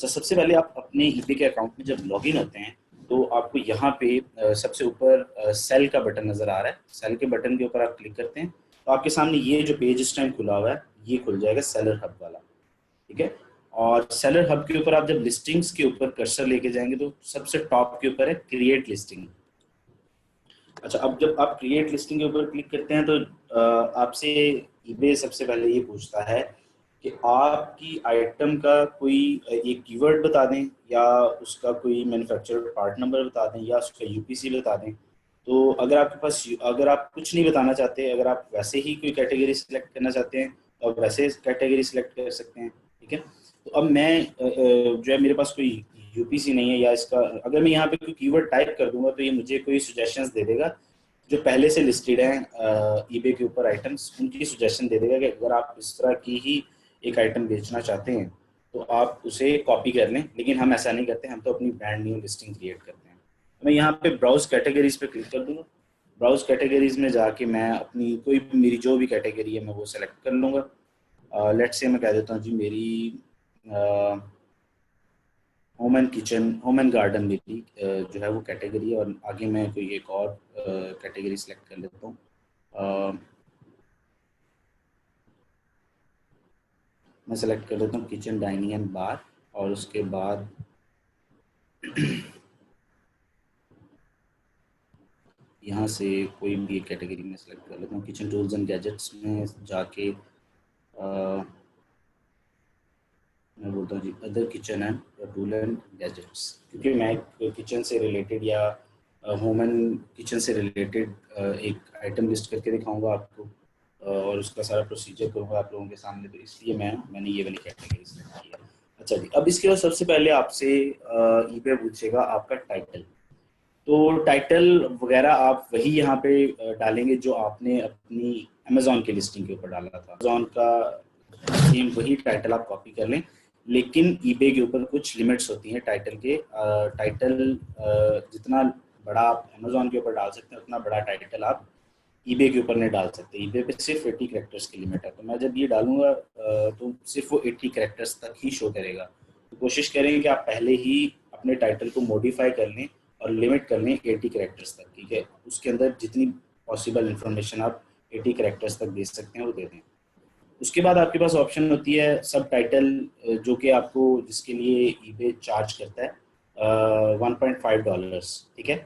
अच्छा, सबसे पहले आप अपने ईबे के अकाउंट में जब लॉगिन होते हैं तो आपको यहाँ पे सबसे ऊपर सेल का बटन नज़र आ रहा है। सेल के बटन के ऊपर आप क्लिक करते हैं तो आपके सामने ये जो पेज इस टाइम खुला हुआ है ये खुल जाएगा सेलर हब वाला। ठीक है। और सेलर हब के ऊपर आप जब लिस्टिंग्स के ऊपर कर्सर लेके जाएंगे तो सबसे टॉप के ऊपर है क्रिएट लिस्टिंग। अच्छा, अब जब आप क्रिएट लिस्टिंग के ऊपर क्लिक करते हैं तो आपसे ईबे सबसे पहले ये पूछता है कि आपकी आइटम का कोई एक कीवर्ड बता दें या उसका कोई मैन्युफैक्चरर पार्ट नंबर बता दें या उसका यूपीसी बता दें। तो अगर आपके पास, अगर आप कुछ नहीं बताना चाहते, अगर आप वैसे ही कोई कैटेगरी सिलेक्ट करना चाहते हैं तो आप वैसे कैटेगरी सिलेक्ट कर सकते हैं। ठीक है। तो अब मैं जो है मेरे पास कोई यूपीसी नहीं है या इसका, अगर मैं यहाँ पे कोई कीवर्ड टाइप कर दूंगा तो ये मुझे कोई सजेशंस दे देगा जो पहले से लिस्टेड हैं ईबे के ऊपर आइटम्स, उनकी सजेशन दे देगा कि अगर आप इस तरह की ही एक आइटम बेचना चाहते हैं तो आप उसे कॉपी कर लें। लेकिन हम ऐसा नहीं करते, हम तो अपनी ब्रांड न्यू लिस्टिंग क्रिएट करते हैं। मैं यहाँ पे ब्राउज कैटेगरीज पे क्लिक कर दूंगा। ब्राउज कैटेगरीज में जाके मैं अपनी कोई भी, मेरी जो भी कैटेगरी है मैं वो सेलेक्ट कर लूँगा। लेट्स से मैं कह देता हूँ जी मेरी home and kitchen, home and garden मेरी जो है वो कैटेगरी है, और आगे मैं कोई एक और कैटेगरी सेलेक्ट कर लेता हूँ। मैं सेलेक्ट कर लेता हूँ किचन डाइनिंग एंड बार, और उसके बाद यहाँ से कोई भी एक कैटेगरी में सेलेक्ट कर लेता हूँ। किचन टूल्स एंड गैजेट्स में जाके मैं बोलता हूँ जी other kitchen and tool and gadgets, क्योंकि मैं किचन से रिलेटेड या होम एंड किचन से रिलेटेड एक आइटम लिस्ट करके दिखाऊंगा आपको और उसका सारा प्रोसीजर करूँगा आप लोगों के सामने, तो इसलिए मैंने ये वाली कैटेगरी सेलेक्ट की है। अच्छा जी, अब इसके बाद सबसे पहले आपसे ईबे पूछेगा आपका टाइटल। तो टाइटल वगैरह आप वही यहाँ पे डालेंगे जो आपने अपनी अमेजोन की लिस्टिंग के ऊपर डाला था। अमेजोन का सेम वही टाइटल आप कॉपी कर लें, लेकिन ईबे के ऊपर कुछ लिमिट्स होती हैं टाइटल के। टाइटल जितना बड़ा आप अमेजोन के ऊपर डाल सकते हैं उतना बड़ा टाइटल आप ईबे के ऊपर नहीं डाल सकते। ईबे पे सिर्फ 80 कैरेक्टर्स की लिमिट है, तो मैं जब ये डालूंगा तो सिर्फ वो 80 कैरेक्टर्स तक ही शो करेगा। तो कोशिश करें कि आप पहले ही अपने टाइटल को मॉडिफाई कर लें और लिमिट कर लें 80 कैरेक्टर्स तक। ठीक है, उसके अंदर जितनी पॉसिबल इंफॉर्मेशन आप 80 कैरेक्टर्स तक दे सकते हैं वो दे दें। उसके बाद आपके पास ऑप्शन होती है सब टाइटल, जो कि आपको, जिसके लिए ईबे चार्ज करता है $1.5। ठीक है।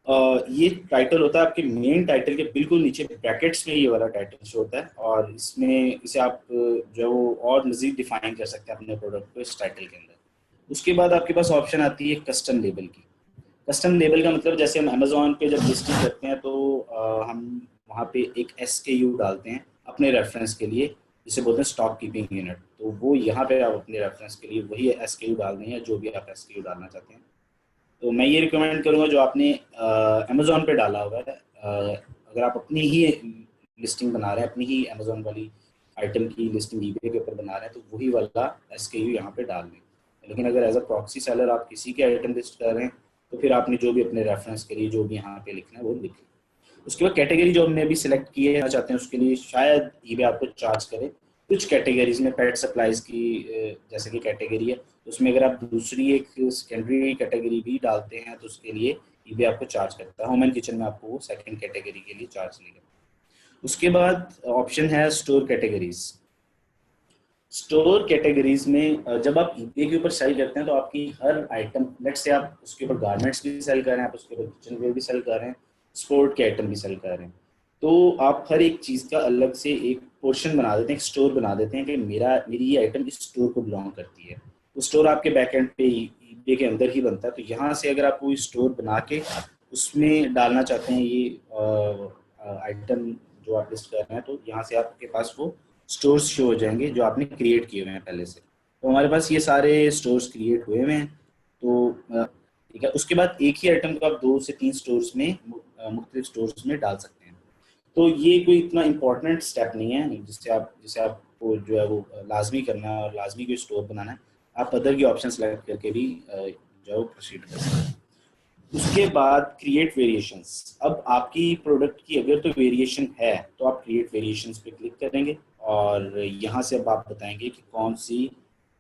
ये टाइटल होता है आपके मेन टाइटल के बिल्कुल नीचे ब्रैकेट्स में, ये वाला टाइटल शो होता है, और इसमें इसे आप जो है वो और मजीद डिफाइन कर सकते हैं अपने प्रोडक्ट को इस टाइटल के अंदर। उसके बाद आपके पास ऑप्शन आती है कस्टम लेबल की। कस्टम लेबल का मतलब, जैसे हम अमेजोन पे जब लिस्टिंग करते हैं तो हम वहाँ पे एक SKU डालते हैं अपने रेफरेंस के लिए, जिसे बोलते हैं स्टॉक कीपिंग यूनिट। तो वो यहाँ पे आप अपने रेफरेंस के लिए वही SKU डाल दें, जो भी आप SKU डालना चाहते हैं। तो मैं ये रिकमेंड करूँगा जो आपने अमेजोन पे डाला हुआ है, अगर आप अपनी ही लिस्टिंग बना रहे हैं, अपनी ही अमेजोन वाली आइटम की लिस्टिंग ईबे के ऊपर बना रहे हैं, तो वही वाला SKU यहाँ पे डाल दें। लेकिन अगर एज अ प्रॉक्सी सेलर आप किसी के आइटम लिस्ट कर रहे हैं तो फिर आपने जो भी अपने रेफरेंस के लिए जो भी यहाँ पे लिखना है वो लिख लें। उसके बाद कैटेगरी जो हमने अभी सिलेक्ट की है चाहते हैं उसके लिए शायद ईबे आपको चार्ज करे। कुछ कैटेगरीज में पेट सप्लाईज की जैसे कि कैटेगरी है, उसमें अगर आप दूसरी एक सेकेंडरी कैटेगरी भी डालते हैं तो उसके लिए ईबे आपको चार्ज करता है। होम एंड किचन में आपको वो सेकंड कैटेगरी के लिए चार्ज नहीं करता। उसके बाद ऑप्शन है स्टोर कैटेगरीज। स्टोर कैटेगरीज में जब आप ईबे के ऊपर सेल करते हैं तो आपकी हर आइटम, लेट्स से आप उसके ऊपर गारमेंट्स भी सेल कर रहे हैं, आप उसके ऊपर किचन वेयर भी सेल कर रहे हैं, स्पोर्ट के आइटम भी सेल कर रहे हैं, तो आप हर एक चीज़ का अलग से एक पोर्शन बना देते हैं, एक स्टोर बना देते हैं कि मेरी ये आइटम इस स्टोर को बिलोंग करती है। वो स्टोर आपके बैक एंड पे ईबे के अंदर ही बनता है। तो यहाँ से अगर आप कोई स्टोर बना के उसमें डालना चाहते हैं ये आइटम जो आप लिस्ट कर रहे हैं, तो यहाँ से आपके पास वो स्टोर्स शो हो जाएंगे जो आपने क्रिएट किए हुए हैं पहले से। तो हमारे पास ये सारे स्टोर्स क्रिएट हुए हुए हैं। तो ठीक है, उसके बाद एक ही आइटम को आप 2 से 3 स्टोर्स में, मुख्तलिफ स्टोर्स में डाल सकते हैं। तो ये कोई इतना इम्पोर्टेंट स्टेप नहीं है जिससे आपको जो है वो लाजमी करना है और लाजमी कोई स्टोर बनाना है। आप अदर की ऑप्शन सेलेक्ट करके भी जो है वो प्रोसीड कर सकते हैं। उसके बाद क्रिएट वेरिएशंस। अब आपकी प्रोडक्ट की अगर तो वेरिएशन है तो आप क्रिएट वेरिएशंस पे क्लिक करेंगे और यहाँ से अब आप बताएंगे कि कौन सी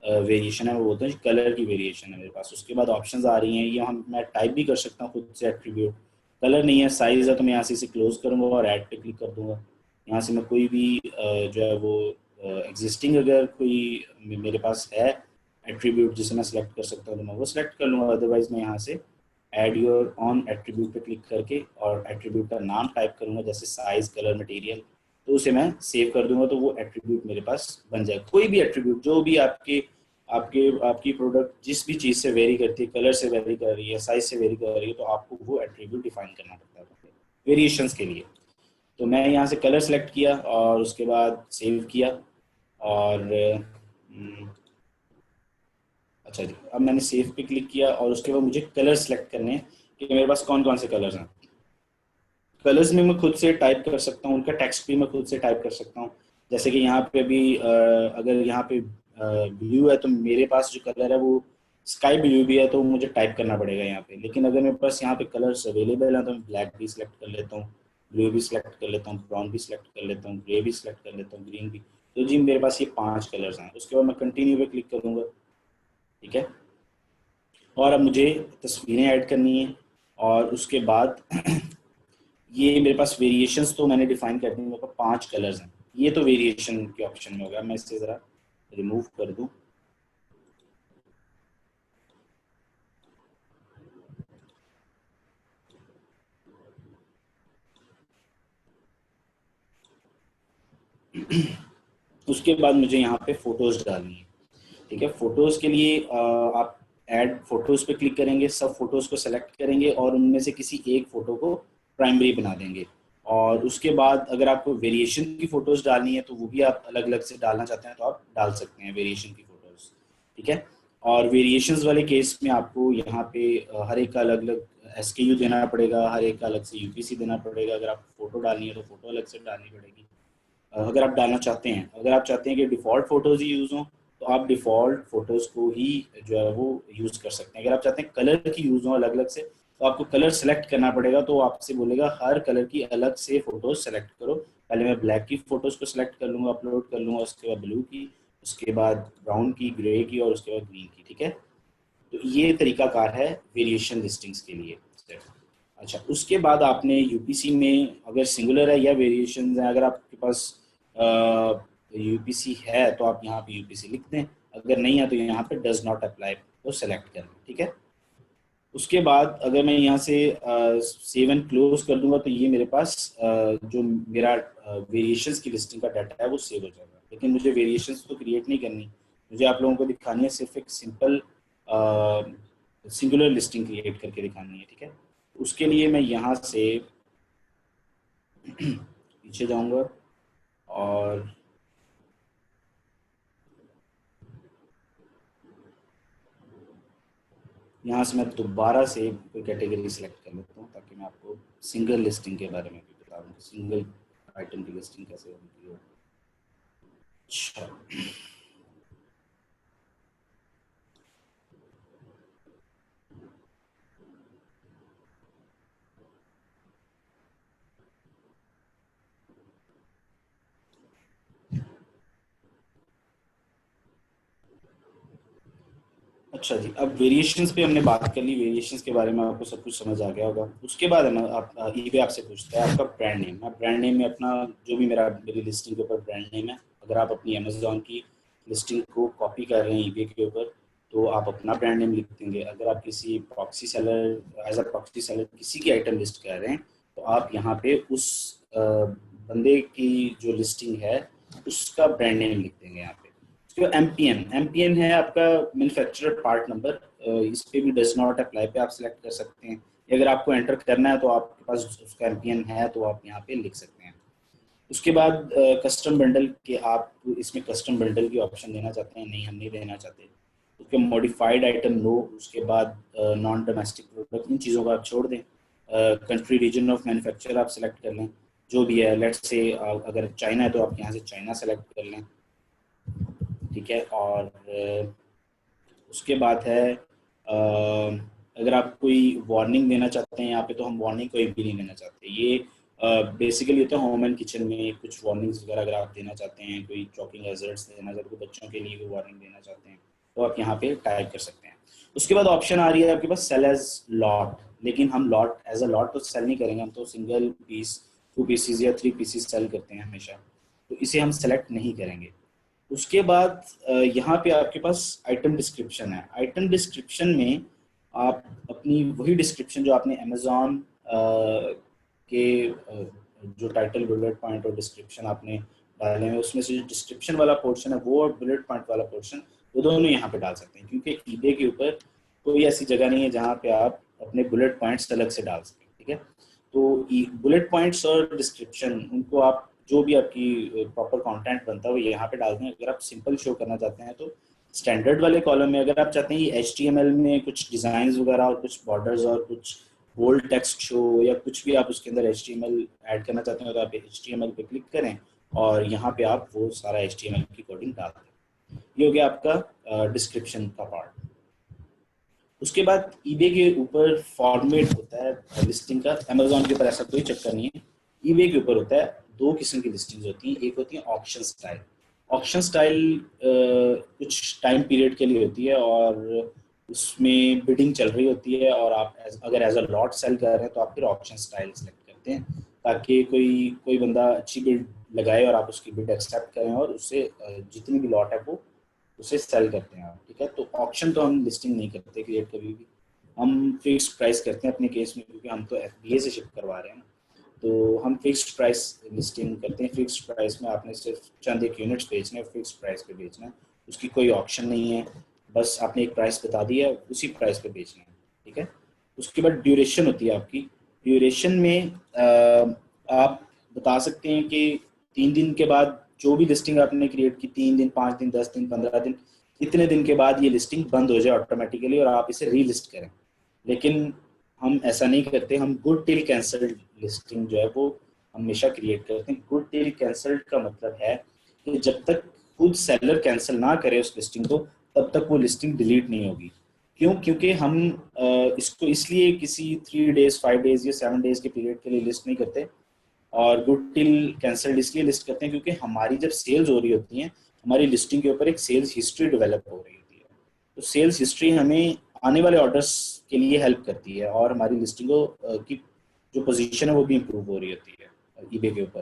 वेरिएशन है, वो बोलते हैं कलर की वेरिएशन है मेरे पास। उसके बाद ऑप्शंस आ रही हैं, ये हम मैं टाइप भी कर सकता हूँ खुद से एट्रीब्यूट। कलर नहीं है, साइज है, तो मैं यहाँ से इसे क्लोज करूँगा और ऐड पे क्लिक कर दूंगा। यहाँ से मैं कोई भी जो है वो एग्जिस्टिंग अगर कोई मेरे पास है एट्रीब्यूट जिसे मैं सिलेक्ट कर सकता हूँ तो मैं वो सिलेक्ट कर लूँगा। अदरवाइज मैं यहाँ से ऐड योर ऑन एट्रीब्यूट पे क्लिक करके और एट्रीब्यूट का नाम टाइप करूँगा, जैसे साइज, कलर, मटेरियल, तो उसे मैं सेव कर दूंगा, तो वो एट्रीब्यूट मेरे पास बन जाएगा। कोई भी एट्रीब्यूट जो भी आपके आपके आपकी प्रोडक्ट जिस भी चीज़ से वेरी करती है, कलर से वेरी कर रही है, साइज से वेरी कर रही है, तो आपको वो एट्रीब्यूट डिफाइन करना पड़ता है वेरिएशंस के लिए। तो मैं यहाँ से कलर सेलेक्ट किया और उसके बाद सेव किया और अच्छा जी, अब मैंने सेव पे क्लिक किया और उसके बाद मुझे कलर सेलेक्ट करने हैं कि मेरे पास कौन कौन से कलर्स हैं। कलर्स में मैं खुद से टाइप कर सकता हूँ, उनका टेक्स्ट भी मैं खुद से टाइप कर सकता हूँ। जैसे कि यहाँ पे भी अगर यहाँ पे ब्लू है तो मेरे पास जो कलर है वो स्काई ब्लू भी है, तो मुझे टाइप करना पड़ेगा यहाँ पे। लेकिन अगर मेरे पास यहाँ पे कलर्स अवेलेबल है तो मैं ब्लैक भी सिलेक्ट कर लेता हूँ, ब्लू भी सिलेक्ट कर लेता हूँ, ब्राउन भी सिलेक्ट कर लेता हूँ, ग्रे भी सिलेक्ट कर लेता हूँ, ग्रीन भी। तो जी मेरे पास ये 5 कलर्स हैं। उसके बाद मैं कंटिन्यू पे क्लिक करूँगा, ठीक है। और अब मुझे तस्वीरें ऐड करनी है और उसके बाद ये मेरे पास वेरिएशंस तो मैंने डिफाइन कर दी, मेरे पास 5 कलर्स हैं। ये तो वेरिएशन के ऑप्शन में होगा, मैं इससे ज़रा रिमूव कर दूं। उसके बाद मुझे यहाँ पे फोटोज़ डालनी है, ठीक है। फोटोज़ के लिए आप ऐड फोटोज़ पे क्लिक करेंगे, सब फोटोज़ को सेलेक्ट करेंगे और उनमें से किसी एक फ़ोटो को प्राइमरी बना देंगे। और उसके बाद अगर आपको वेरिएशन की फ़ोटोज़ डालनी है तो वो भी आप अलग अलग से डालना चाहते हैं तो आप डाल सकते हैं वेरिएशन की फ़ोटोज़, ठीक है। और वेरिएशंस वाले केस में आपको यहाँ पे हर एक का अलग अलग एसकेयू देना पड़ेगा, हर एक का अलग से यूपीसी देना पड़ेगा। अगर आप फोटो डालनी है तो फोटो अलग से डालनी पड़ेगी। अगर आप डालना चाहते हैं, अगर आप चाहते हैं कि डिफ़ॉल्ट फ़ोटोज़ ही यूज़ हों तो आप डिफ़ॉल्ट फ़ोटोज़ को ही जो है वो यूज़ कर सकते हैं। अगर आप चाहते हैं कलर की यूज़ हों अलग अलग से, तो आपको कलर सेलेक्ट करना पड़ेगा। तो आपसे बोलेगा हर कलर की अलग से फ़ोटोज़ सेलेक्ट करो। पहले मैं ब्लैक की फ़ोटोज़ को सेलेक्ट कर लूँगा, अपलोड कर लूँगा, उसके बाद ब्लू की, उसके बाद ब्राउन की, ग्रे की और उसके बाद ग्रीन की, ठीक है। तो ये तरीकाकार है वेरिएशन लिस्टिंग्स के लिए। अच्छा, उसके बाद आपने यूपीसी में अगर सिंगुलर है या वेरिएशन है, अगर आपके पास यूपीसी है तो आप यहाँ पे यूपीसी लिख दें, अगर नहीं है तो यहाँ पे डज नॉट अप्लाई को सेलेक्ट कर लें, ठीक है। उसके बाद अगर मैं यहाँ से सेव एंड क्लोज कर दूंगा तो ये मेरे पास जो मेरा वेरिएशंस की लिस्टिंग का डाटा है वो सेव हो जाएगा। लेकिन मुझे वेरिएशंस तो क्रिएट नहीं करनी, मुझे आप लोगों को दिखानी है सिर्फ एक सिंपल सिंगुलर लिस्टिंग क्रिएट करके दिखानी है, ठीक है। उसके लिए मैं यहाँ से पीछे जाऊंगा और यहाँ से मैं दोबारा से कोई कैटेगरी सेलेक्ट कर लेता हूँ ताकि मैं आपको सिंगल लिस्टिंग के बारे में भी बता दूँ, सिंगल आइटम की लिस्टिंग कैसे होती है। अच्छा, अच्छा जी, अब वेरिएशंस पे हमने बात कर ली, वेरिएशंस के बारे में आपको सब कुछ समझ आ गया होगा। उसके बाद है ना आप ईबे आपसे पूछता है आपका ब्रांड नेम। मैं ब्रांड नेम में अपना जो भी मेरी लिस्टिंग के ऊपर ब्रांड नेम है, अगर आप अपनी अमेजोन की लिस्टिंग को कॉपी कर रहे हैं ईबे के ऊपर तो आप अपना ब्रांड नेम लिख देंगे। अगर आप किसी proxy seller as a proxy seller किसी की आइटम लिस्ट कर रहे हैं तो आप यहाँ पे उस बंदे की जो लिस्टिंग है उसका ब्रांड नेम लिख देंगे यहाँ पे। जो एमपीएन एमपीएन है आपका मैन्युफैक्चरर पार्ट नंबर, इस पे भी डज नॉट अप्लाई पे आप सिलेक्ट कर सकते हैं। अगर आपको एंटर करना है तो आपके पास उसका एमपीएन है तो आप यहाँ पे लिख सकते हैं। उसके बाद कस्टम बंडल के आप इसमें कस्टम बंडल की ऑप्शन देना चाहते हैं, नहीं हम नहीं देना चाहते। उसके मॉडिफाइड आइटम नो, उसके बाद नॉन डोमेस्टिक प्रोडक्ट, इन चीज़ों को आप छोड़ दें। कंट्री रीजन ऑफ मैन्युफैक्चर आप सेलेक्ट कर लें, जो भी है। लेट्स से अगर चाइना है तो आप यहाँ से चाइना सेलेक्ट कर लें, ठीक है। और उसके बाद है अगर आप कोई वार्निंग देना चाहते हैं यहाँ पे तो हम वार्निंग कोई भी नहीं देना चाहते। ये बेसिकली होता है होम एंड किचन में कुछ वार्निंग्स वगैरह अगर आप देना चाहते हैं, कोई चॉकिंग हैजर्ड्स देना चाहते हैं, बच्चों के लिए कोई वार्निंग देना चाहते हैं तो आप यहाँ पे टाइप कर सकते हैं। उसके बाद ऑप्शन आ रही है आपके पास सेल एज लॉट, लेकिन हम लॉट एज अ लॉट तो सेल नहीं करेंगे, हम तो सिंगल पीस 2 पीसीज या 3 पीसीज सेल करते हैं हमेशा, तो इसे हम सेलेक्ट नहीं करेंगे। उसके बाद यहाँ पे आपके पास आइटम डिस्क्रिप्शन है। आइटम डिस्क्रिप्शन में आप अपनी वही डिस्क्रिप्शन जो आपने अमेजोन के जो टाइटल बुलेट पॉइंट और डिस्क्रिप्शन आपने डाले हैं उसमें से जो डिस्क्रिप्शन वाला पोर्शन है वो और बुलेट पॉइंट वाला पोर्शन वो दोनों यहाँ पे डाल सकते हैं, क्योंकि ईबे के ऊपर कोई ऐसी जगह नहीं है जहाँ पे आप अपने बुलेट पॉइंट्स अलग से डाल सकें, ठीक है। तो बुलेट पॉइंट्स और डिस्क्रिप्शन उनको आप जो भी आपकी प्रॉपर कंटेंट बनता है वो यहाँ पे डाल दें। अगर आप सिंपल शो करना चाहते हैं तो स्टैंडर्ड वाले कॉलम में, अगर आप चाहते हैं कि HTML में कुछ डिजाइन वगैरह और कुछ बॉर्डर्स और कुछ बोल्ड टेक्स्ट शो या कुछ भी आप उसके अंदर HTML ऐड करना चाहते हैं तो आप HTML पे क्लिक करें और यहाँ पे आप वो सारा HTML की कोडिंग डाल दें। ये हो गया आपका डिस्क्रिप्शन का पार्ट। उसके बाद ईबे के ऊपर फॉर्मेट होता है लिस्टिंग का, अमेजोन के ऊपर ऐसा कोई चक्कर नहीं है। ईबे के ऊपर होता है दो किस्म की लिस्टिंग्स होती हैं, एक होती है ऑक्शन स्टाइल। ऑक्शन स्टाइल कुछ टाइम पीरियड के लिए होती है और उसमें बिडिंग चल रही होती है और आप अगर एज अ लॉट सेल कर रहे हैं तो आप फिर ऑक्शन स्टाइल सेलेक्ट करते हैं ताकि कोई कोई बंदा अच्छी बिड लगाए और आप उसकी बिड एक्सेप्ट करें और उससे जितनी भी लॉट है वो उसे सेल करते हैं आप, ठीक है। तो ऑप्शन तो हम लिस्टिंग नहीं करते क्रिएट कभी भी, हम फिक्स्ड प्राइस करते हैं अपने केस में, क्योंकि हम तो FBA से शिप करवा रहे हैं ना, तो हम फिक्स्ड प्राइस लिस्टिंग करते हैं। फिक्स्ड प्राइस में आपने सिर्फ चंद एक यूनिट्स बेचने हैं, फिक्स्ड प्राइस पे बेचना है, उसकी कोई ऑप्शन नहीं है, बस आपने एक प्राइस बता दिया उसी प्राइस पे बेचना है, ठीक है। उसके बाद ड्यूरेशन होती है आपकी। ड्यूरेशन में आप बता सकते हैं कि 3 दिन के बाद जो भी लिस्टिंग आपने क्रिएट की, 3 दिन 5 दिन 10 दिन 15 दिन, इतने दिन के बाद ये लिस्टिंग बंद हो जाए ऑटोमेटिकली और आप इसे रीलिस्ट करें। लेकिन हम ऐसा नहीं करते, हम गुड टिल कैंसल्ड लिस्टिंग जो है वो हमेशा क्रिएट करते हैं। गुड टिल कैंसल्ड का मतलब है कि जब तक खुद सेलर कैंसिल ना करे उस लिस्टिंग को तब तक वो लिस्टिंग डिलीट नहीं होगी। क्यों? क्योंकि हम इसको इसलिए किसी 3 डेज 5 डेज या 7 डेज के पीरियड के लिए लिस्ट नहीं करते और गुड टिल कैंसल्ड इसलिए लिस्ट करते हैं क्योंकि हमारी जब सेल्स हो रही होती हैं हमारी लिस्टिंग के ऊपर एक सेल्स हिस्ट्री डेवलप हो रही होती है। तो सेल्स हिस्ट्री हमें आने वाले ऑर्डर्स के लिए हेल्प करती है और हमारी लिस्टिंग की जो पोजीशन है वो भी इम्प्रूव हो रही होती है ईबे के ऊपर,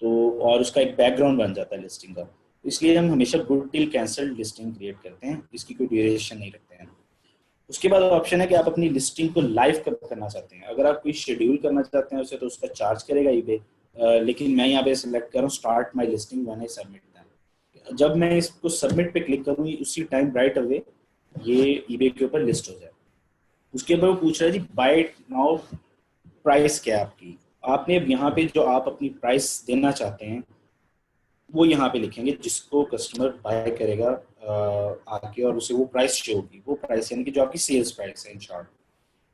तो और उसका एक बैकग्राउंड बन जाता है लिस्टिंग का। इसलिए हम हमेशा good till cancelled listing create करते हैं, इसकी कोई ड्यूरेशन नहीं रखते हैं। उसके बाद ऑप्शन है कि आप अपनी लिस्टिंग को लाइव कब करना चाहते हैं। अगर आप कोई शेड्यूल करना चाहते हैं उसे तो उसका चार्ज करेगा ईबे, लेकिन मैं यहाँ पे सिलेक्ट कर रहा हूँ start my listing when I submit them. जब मैं इसको सबमिट पे क्लिक करूँ उसी टाइम राइट अवे ये ईबे के ऊपर लिस्ट हो जाए। उसके बाद वो पूछ रहा है जी बाय नाउ प्राइस क्या है आपकी। आपने अब यहाँ पे जो आप अपनी प्राइस देना चाहते हैं वो यहाँ पे लिखेंगे, जिसको कस्टमर बाय करेगा आके और उसे वो प्राइस शो होगी, वो प्राइस यानी कि जो आपकी सेल्स प्राइस है इन शॉर्ट,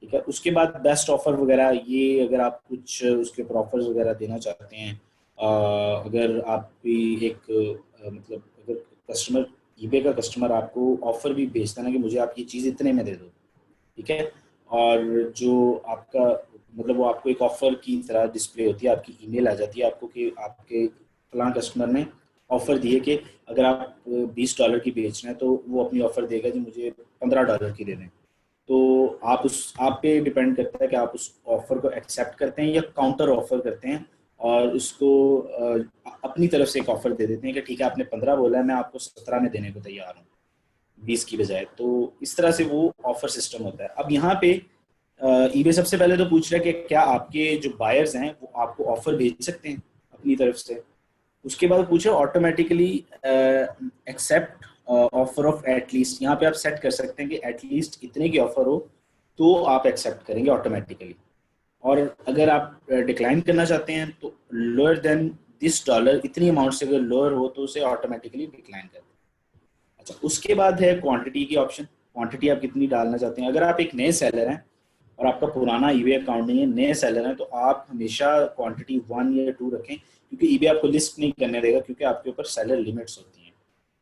ठीक है। उसके बाद बेस्ट ऑफर वगैरह, ये अगर आप कुछ उसके ऊपर ऑफर्स वगैरह देना चाहते हैं, अगर आप भी एक मतलब अगर कस्टमर ईबे का कस्टमर आपको ऑफर भी भेजता है ना कि मुझे आप ये चीज़ इतने में दे दो, ठीक है, और जो आपका मतलब वो आपको एक ऑफर की तरह डिस्प्ले होती है, आपकी ईमेल आ जाती है आपको कि आपके फलां कस्टमर ने ऑफर दी है कि अगर आप $20 की बेच रहे हैं तो वो अपनी ऑफर देगा जी मुझे $15 की दे दें। तो आप पे डिपेंड करता है कि आप उस ऑफर को एक्सेप्ट करते हैं या काउंटर ऑफर करते हैं और उसको अपनी तरफ से एक ऑफर दे देते हैं कि ठीक है आपने 15 बोला है मैं आपको 17 में देने को तैयार हूँ 20 की बजाय। तो इस तरह से वो ऑफर सिस्टम होता है। अब यहाँ पे ईबे सबसे पहले तो पूछ रहा है कि क्या आपके जो बायर्स हैं वो आपको ऑफर भेज सकते हैं अपनी तरफ से। उसके बाद पूछे automatically accept offer of at least, यहाँ पे आप सेट कर सकते हैं कि एटलीस्ट इतने की ऑफर हो तो आप एक्सेप्ट करेंगे ऑटोमेटिकली, और अगर आप डिक्लाइन करना चाहते हैं तो लोअर देन दिस डॉलर इतनी अमाउंट से अगर लोअर हो तो उसे ऑटोमेटिकली डिक्लाइन कर दें। अच्छा, उसके बाद है क्वांटिटी की ऑप्शन, क्वांटिटी आप कितनी डालना चाहते हैं। अगर आप एक नए सेलर हैं और आपका पुराना ईबे अकाउंट नहीं है, नए सेलर हैं, तो आप हमेशा क्वांटिटी 1 या 2 रखें क्योंकि ईबे आपको लिस्ट नहीं करने देगा क्योंकि आपके ऊपर सेलर लिमिट्स होती हैं।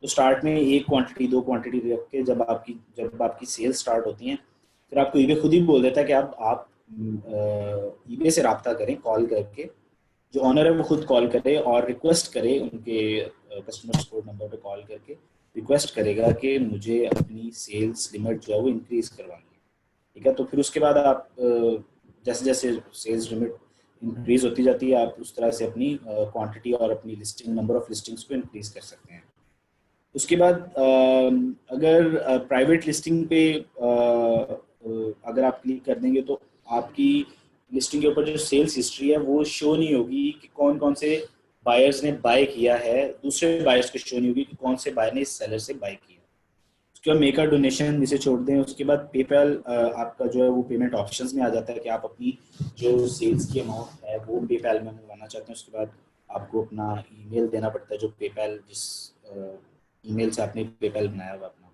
तो स्टार्ट में 1 क्वांटिटी 2 क्वांटिटी रख के जब आपकी सेल स्टार्ट होती हैं फिर आपको ईबे खुद ही बोल देता है कि आप ईबे से रब्ता करें कॉल करके, जो ऑनर है वो खुद कॉल करे और रिक्वेस्ट करे उनके कस्टमर सपोर्ट नंबर पे कॉल करके रिक्वेस्ट करेगा कि मुझे अपनी सेल्स लिमिट जो है वो इंक्रीज करवानी है, ठीक है। तो फिर उसके बाद आप जैसे जैसे सेल्स लिमिट इंक्रीज होती जाती है, आप उस तरह से अपनी क्वांटिटी और अपनी लिस्टिंग, नंबर ऑफ लिस्टिंग्स को इंक्रीज कर सकते हैं। उसके बाद अगर प्राइवेट लिस्टिंग पे अगर आप क्लिक कर देंगे तो आपकी लिस्टिंग के ऊपर जो सेल्स हिस्ट्री है वो शो नहीं होगी कि कौन कौन से बायर्स ने बाय किया है, दूसरे बायर्स को शो नहीं होगी कि कौन से बायर ने इस सेलर से बाय किया। उसके बाद मेक अ डोनेशन इसे छोड़ दें। उसके बाद पेपैल आपका जो है वो पेमेंट ऑप्शंस में आ जाता है कि आप अपनी जो सेल्स की अमाउंट है वो पेपैल में मंगवाना चाहते हैं। उसके बाद आपको अपना ईमेल देना पड़ता है, जो पेपैल जिस ईमेल से आपने पेपैल बनाया हुआ अपना।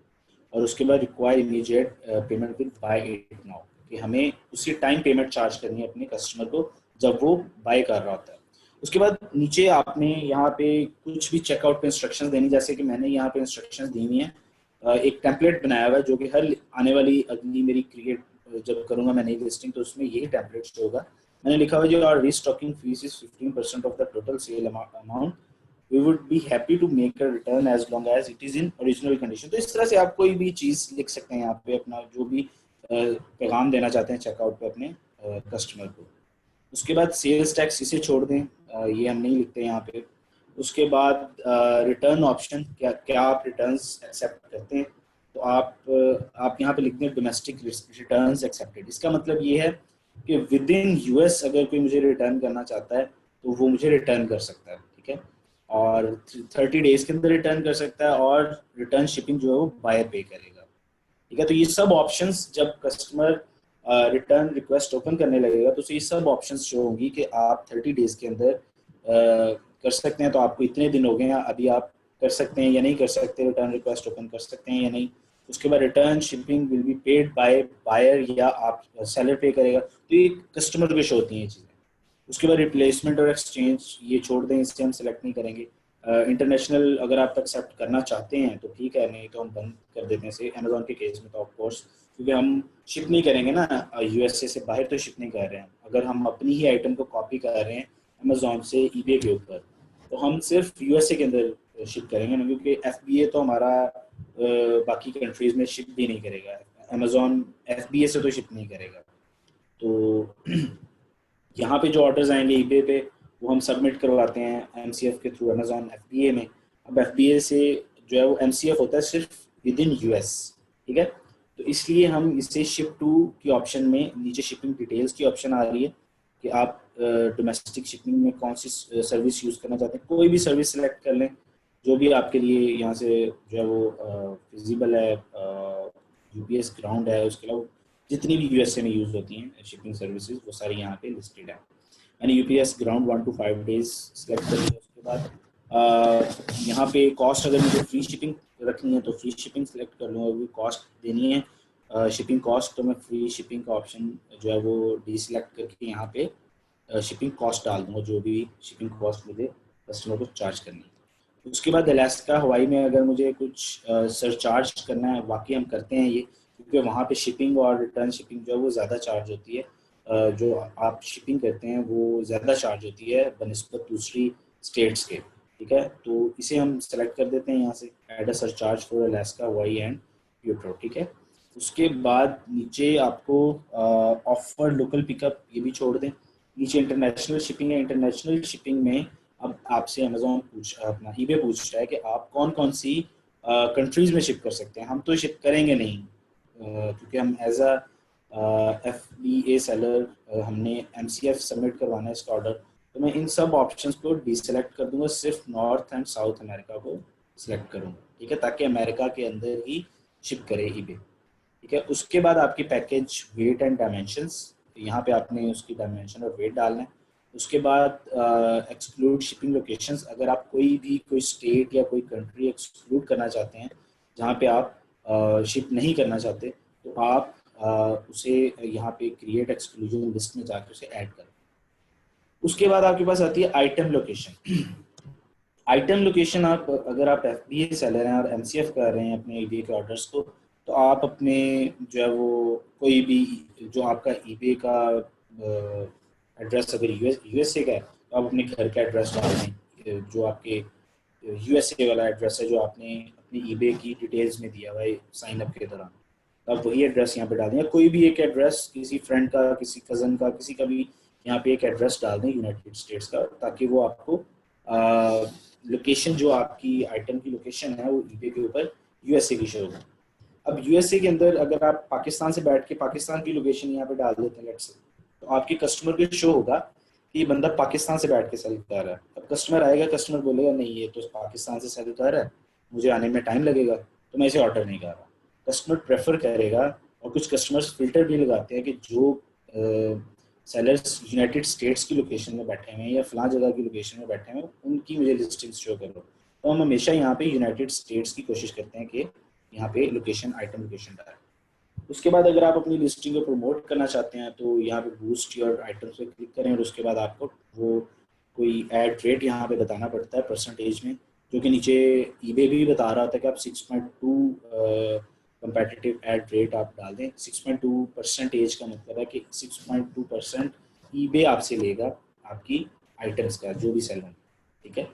और उसके बाद require immediate payment with buy it now, कि हमें उसी टाइम पेमेंट चार्ज करनी है अपने कस्टमर को जब वो बाय कर रहा होता है। उसके बाद नीचे आपने यहाँ पे कुछ भी चेकआउट पे इंस्ट्रक्शंस देनी, जैसे कि मैंने यहाँ पे इंस्ट्रक्शंस दी हुई हैं। एक टेम्पलेट बनाया हुआ है जो कि हर आने वाली अगली मेरी क्रिएट जब करूंगा मैं नई लिस्टिंग तो उसमें यही टेम्पलेट शो होगा। मैंने लिखा हुआ है जो our restocking fee is 15% of the total sale amount, we would be happy to make a return as long as it is in original condition. तो इस तरह से आप कोई भी चीज़ लिख सकते हैं यहाँ पे, अपना जो भी पैगाम देना चाहते हैं चेकआउट पे अपने कस्टमर को। उसके बाद सेल्स टैक्स इसे छोड़ दें, ये हम नहीं लिखते यहाँ पे। उसके बाद रिटर्न ऑप्शन, क्या क्या आप रिटर्न्स एक्सेप्ट करते हैं, तो आप यहाँ पे लिखते हैं डोमेस्टिक रिटर्न्स एक्सेप्टेड। इसका मतलब ये है कि विद इन यूएस अगर कोई मुझे रिटर्न करना चाहता है तो वो मुझे रिटर्न कर सकता है, ठीक है। और 30 डेज के अंदर रिटर्न कर सकता है, और रिटर्न शिपिंग जो है वो बायर पे करेगा, ठीक है। तो ये सब ऑप्शंस जब कस्टमर रिटर्न रिक्वेस्ट ओपन करने लगेगा तो ये सब ऑप्शंस जो होंगी कि आप 30 डेज के अंदर कर सकते हैं, तो आपको इतने दिन हो गए हैं, अभी आप कर सकते हैं या नहीं कर सकते, रिटर्न रिक्वेस्ट ओपन कर सकते हैं या नहीं। उसके बाद return shipping will be paid by buyer या आप सेलर पे करेगा, तो ये कस्टमर को शो होती हैं चीज़ें। उसके बाद रिप्लेसमेंट और एक्सचेंज ये छोड़ दें, इससे हम सेलेक्ट नहीं करेंगे। इंटरनेशनल अगर आप एक्सेप्ट करना चाहते हैं तो ठीक है, नहीं तो हम बंद कर देते हैं। से अमेजोन के केस में तो ऑफ कोर्स, क्योंकि हम शिप नहीं करेंगे ना यूएसए से बाहर, तो शिप नहीं कर रहे हैं। अगर हम अपनी ही आइटम को कॉपी कर रहे हैं अमेजोन से ईबे के ऊपर, तो हम सिर्फ यूएसए के अंदर शिप करेंगे ना, क्योंकि एफबीए तो हमारा बाकी कंट्रीज में शिप भी नहीं करेगा। अमेजोन एफबीए से तो शिप नहीं करेगा। तो यहाँ पे जो ऑर्डर्स आएंगे ईबे पे वो हम सबमिट करवाते हैं एमसीएफ के थ्रू अमेजोन एफबीए में। अब एफबीए से जो है वो एमसीएफ होता है सिर्फ विद इन यूएस, ठीक है। तो इसलिए हम इसे शिप टू की ऑप्शन में नीचे शिपिंग डिटेल्स की ऑप्शन आ रही है कि आप डोमेस्टिक शिपिंग में कौन सी सर्विस यूज़ करना चाहते हैं, कोई भी सर्विस सेलेक्ट कर लें जो भी आपके लिए यहाँ से जो है वो फिजिबल है। यूपीएस ग्राउंड है, उसके अलावा जितनी भी यूएसए में यूज़ होती हैं शिपिंग सर्विसेज वो सारी यहाँ पे लिस्टेड है। मैंने UPS ground 1 to 5 days select कर लिया। उसके बाद यहाँ पे कॉस्ट अगर मुझे फ्री शिपिंग रखनी है तो फ्री शिपिंग सेलेक्ट कर लूँगा, अभी कॉस्ट देनी है शिपिंग कॉस्ट, तो मैं फ्री शिपिंग का ऑप्शन जो है वो डी सिलेक्ट करके यहाँ पे शिपिंग कॉस्ट डाल दूँगा, जो भी शिपिंग कॉस्ट मुझे कस्टमर को चार्ज करनी है। उसके बाद अलास्का हवाई में अगर मुझे कुछ सरचार्ज करना है, वाकई हम करते हैं ये, क्योंकि वहाँ पे शिपिंग और रिटर्न शिपिंग जो है वो ज़्यादा चार्ज होती है। जो आप शिपिंग करते हैं वो ज़्यादा चार्ज होती है बनिस्बत दूसरी स्टेट्स के, ठीक है। तो इसे हम सेलेक्ट कर देते हैं यहाँ से, add a surcharge for Alaska Hawaii and Puerto, ठीक है। उसके बाद नीचे आपको ऑफर लोकल पिकअप ये भी छोड़ दें। नीचे इंटरनेशनल शिपिंग है, इंटरनेशनल शिपिंग में अब आपसे अमेजोन अपना ईबे पूछ रहा है कि आप कौन कौन सी कंट्रीज में शिप कर सकते हैं। हम तो शिप करेंगे नहीं क्योंकि हम एज अ एफबीए सेलर हमने एमसीएफ सबमिट करवाना है इसका ऑर्डर। तो मैं इन सब ऑप्शंस को डिसेलेक्ट कर दूंगा, सिर्फ नॉर्थ एंड साउथ अमेरिका को सिलेक्ट करूंगा, ठीक है, ताकि अमेरिका के अंदर ही शिप करे ईबे, ठीक है। उसके बाद आपकी पैकेज वेट एंड डायमेंशंस, यहाँ पे आपने उसकी डायमेंशन और वेट डालना है। उसके बाद एक्सक्लूड शिपिंग लोकेशंस, अगर आप कोई स्टेट या कोई कंट्री एक्सक्लूड करना चाहते हैं जहाँ पे आप शिप नहीं करना चाहते, तो आप उसे यहाँ पे क्रिएट एक्सक्लूजन लिस्ट में जाकर उसे ऐड करें। उसके बाद आपके पास आती है आइटम लोकेशन। आइटम लोकेशन, आप अगर आप एफबीए सेलर हैं और एमसीएफ कर रहे हैं अपने ईबे के ऑर्डर्स को, तो आप अपने जो है वो कोई भी जो आपका ईबे का एड्रेस अगर यूएसए का है तो आप अपने घर का एड्रेस डाल दें, जो आपके यूएसए वाला एड्रेस है जो आपने अपनी ईबे की डिटेल्स में दिया हुआ है साइन अप के दौरान, तो आप वही एड्रेस यहाँ पे डाल दें, कोई भी एक एड्रेस किसी फ्रेंड का, किसी कज़न का, किसी का भी यहाँ पे एक एड्रेस डाल दें यूनाइटेड स्टेट्स का, ताकि वो आपको लोकेशन जो आपकी आइटम की लोकेशन है वो ईबे के ऊपर यूएसए की शो होगी। अब यूएसए के अंदर अगर आप पाकिस्तान से बैठ के पाकिस्तान की लोकेशन यहाँ पे डाल देते हैं लेट्स से, तो आपके कस्टमर को शो होगा कि ये बंदा पाकिस्तान से बैठ के सेल कर रहा है। अब कस्टमर आएगा, कस्टमर बोलेगा नहीं ये तो पाकिस्तान से सेल कर रहा है, मुझे आने में टाइम लगेगा, तो मैं इसे ऑर्डर नहीं कर रहा। कस्टमर प्रेफर करेगा, और कुछ कस्टमर्स फिल्टर भी लगाते हैं कि जो सेलर्स यूनाइटेड स्टेट्स की लोकेशन में बैठे हुए हैं या फलां जगह की लोकेशन में बैठे हुए हैं उनकी मुझे लिस्टिंग्स शो करो। तो हम हमेशा यहाँ पे यूनाइटेड स्टेट्स की कोशिश करते हैं कि यहाँ पे लोकेशन, आइटम लोकेशन डालें। उसके बाद अगर आप अपनी लिस्टिंग को प्रमोट करना चाहते हैं तो यहाँ पे बूस्ट योर आइटम्स पे क्लिक करें, और उसके बाद आपको वो कोई एड रेट यहाँ पे बताना पड़ता है परसेंटेज में, जो कि नीचे ईबे भी बता रहा होता है कि आप 6.2 कंपेटिटिव एड रेट आप डाल दें। 6.2% का मतलब है कि 6.2% ईबे आपसे लेगा आपकी आइटम्स का जो भी सेल होंगे, ठीक है।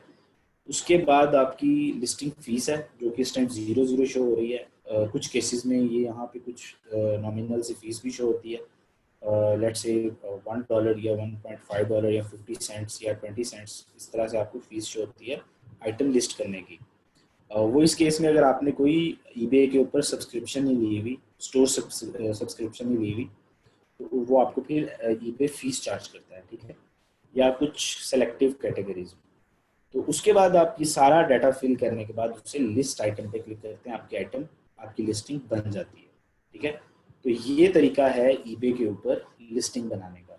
उसके बाद आपकी लिस्टिंग फीस है जो कि इस टाइम 0 शो हो रही है। कुछ केसेस में ये यहाँ पे कुछ नॉमिनल सी फीस भी शो होती है, लेट्स से $1 या $1.5 या 50 सेंट्स या 20 सेंट्स, इस तरह से आपको फीस शो होती है आइटम लिस्ट करने की। वो इस केस में अगर आपने कोई ईबे के ऊपर सब्सक्रिप्शन नहीं ली हुई, स्टोर सब्सक्रिप्शन नहीं ली हुई, तो वो आपको फिर ईबे फीस चार्ज करता है, ठीक है, या कुछ सेलेक्टिव कैटेगरीज में। तो उसके बाद आप ये सारा डाटा फिल करने के बाद उसे लिस्ट आइटम पे क्लिक करते हैं, आपकी आइटम, आपकी लिस्टिंग बन जाती है, ठीक है। तो ये तरीका है ईबे के ऊपर लिस्टिंग बनाने का।